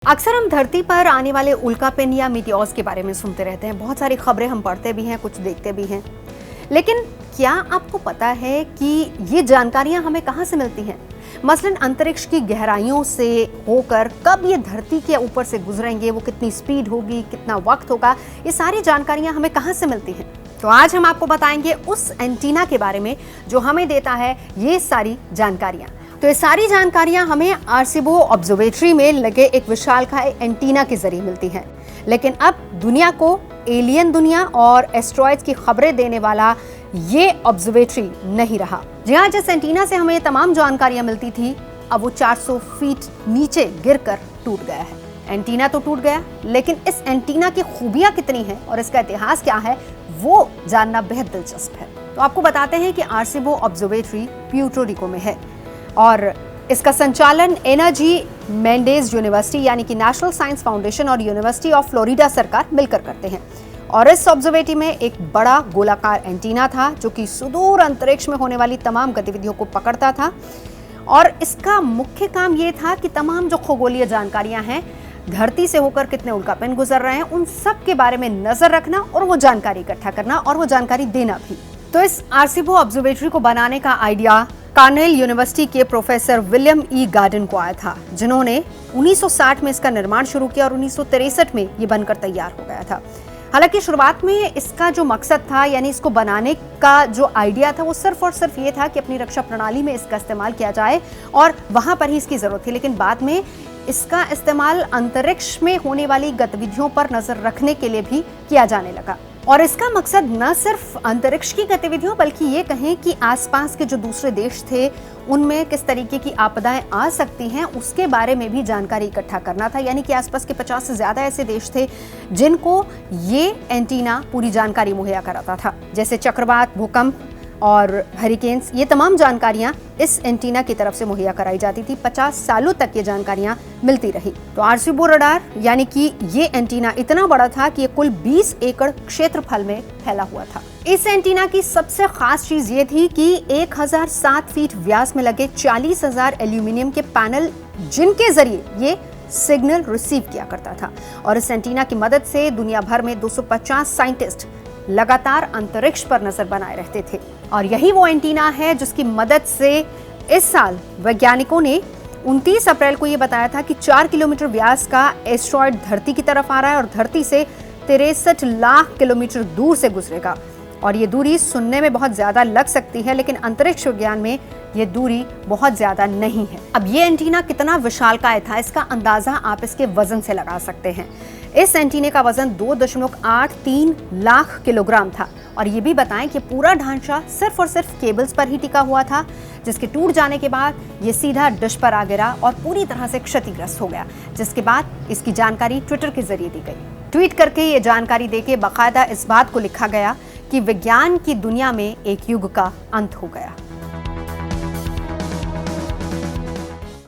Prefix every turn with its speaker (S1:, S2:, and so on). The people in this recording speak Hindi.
S1: अक्सर हम धरती पर आने वाले उल्कापिंड या मीटियोर्स के बारे में सुनते रहते हैं। बहुत सारी खबरें हम पढ़ते भी हैं, कुछ देखते भी हैं। लेकिन क्या आपको पता है कि ये जानकारियां हमें कहां से मिलती हैं? मसलन अंतरिक्ष की गहराइयों से होकर कब ये धरती के ऊपर से गुजरेंगे, वो कितनी स्पीड होगी, कितना वक्त होगा, ये सारी जानकारियां हमें कहां से मिलती हैं? तो आज हम आपको बताएंगे उस एंटीना के बारे में जो हमें देता है ये सारी जानकारियां। तो ये सारी जानकारियां हमें आर्सिबो ऑब्जर्वेटरी में लगे एक विशालकाय एंटीना के जरिए मिलती हैं। लेकिन अब दुनिया को एलियन दुनिया और एस्ट्रॉयड्स की खबरें देने वाला ये ऑब्जर्वेटरी नहीं रहा। जी हाँ, जिस एंटीना से हमें तमाम जानकारियां मिलती थी, अब वो 400 फीट नीचे गिरकर टूट गया है। एंटीना तो टूट गया, लेकिन इस एंटीना की खूबियां कितनी हैं और इसका इतिहास क्या है, वो जानना बेहद दिलचस्प है। तो आपको बताते हैं कि आर्सिबो ऑब्जर्वेटरी प्यूर्टो रिको में है और इसका संचालन एनर्जी मेंडेज यूनिवर्सिटी यानी कि नेशनल साइंस फाउंडेशन और यूनिवर्सिटी ऑफ फ्लोरिडा सरकार मिलकर करते हैं। और इस ऑब्जर्वेटरी में एक बड़ा गोलाकार एंटीना था जो कि सुदूर अंतरिक्ष में होने वाली तमाम गतिविधियों को पकड़ता था। और इसका मुख्य काम ये था कि तमाम जो खगोलीय जानकारियां हैं, धरती से होकर कितने उल्कापिंड गुजर रहे हैं, उन सब के बारे में नजर रखना और वो जानकारी इकट्ठा करना और वो जानकारी देना भी। तो इस आर्सिबो ऑब्जर्वेटरी को बनाने का आइडिया कार्नेल यूनिवर्सिटी के प्रोफेसर विलियम ई गार्डन को आया था, जिन्होंने 1960 में इसका निर्माण शुरू किया और 1963 में ये बनकर तैयार हो गया था। हालांकि शुरुआत में इसका जो मकसद था, यानी इसको बनाने का जो आइडिया था, वो सिर्फ और सिर्फ ये था कि अपनी रक्षा प्रणाली में इसका इस्तेमाल किया जाए और वहां पर ही इसकी जरूरत थी। लेकिन बाद में इसका इस्तेमाल अंतरिक्ष में होने वाली गतिविधियों पर नजर रखने के लिए भी किया जाने लगा। और इसका मकसद न सिर्फ अंतरिक्ष की गतिविधियों बल्कि ये कहें कि आसपास के जो दूसरे देश थे उनमें किस तरीके की आपदाएं आ सकती हैं, उसके बारे में भी जानकारी इकट्ठा करना था। यानी कि आसपास के 50 से ज्यादा ऐसे देश थे जिनको ये एंटीना पूरी जानकारी मुहैया कराता था, जैसे चक्रवात, भूकंप और हरिकेन्स। ये तमाम जानकारियां इस एंटीना की तरफ से मुहैया कराई जाती थी। 50 सालों तक ये जानकारियां मिलती रही। तो आर्सिबो रडार यानी कि ये एंटीना इतना बड़ा था कि ये कुल 20 एकड़ क्षेत्रफल में फैला हुआ था। इस एंटीना की सबसे खास चीज ये थी कि 1007 फीट व्यास में लगे 40,000 एल्यूमिनियम के पैनल, जिनके जरिए ये सिग्नल रिसीव किया करता था। और इस एंटीना की मदद से दुनिया भर में 250 साइंटिस्ट लगातार अंतरिक्ष पर नजर बनाए रहते थे। और यही वो एंटीना है जिसकी मदद से इस साल वैज्ञानिकों ने 29 अप्रैल को ये बताया था कि 4 किलोमीटर व्यास का एस्ट्रॉयड धरती की तरफ आ रहा है और धरती से 63 लाख किलोमीटर दूर से गुजरेगा। और ये दूरी सुनने में बहुत ज्यादा लग सकती है, लेकिन अंतरिक्ष विज्ञान में ये दूरी बहुत ज्यादा नहीं है। अब ये एंटीना कितना विशालकाय था, इसका अंदाजा आप इसके वजन से लगा सकते हैं। इस एंटीने का वजन 2.83 लाख किलोग्राम था। और ये भी बताएं कि पूरा ढांचा सिर्फ और सिर्फ केबल्स पर ही टिका हुआ था, जिसके टूट जाने के बाद ये सीधा डिश पर आ गिरा और पूरी तरह से क्षतिग्रस्त हो गया। जिसके बाद इसकी जानकारी ट्विटर के जरिए दी गई। ट्वीट करके ये जानकारी देके बाकायदा इस बात को लिखा गया कि विज्ञान की दुनिया में एक युग का अंत हो गया।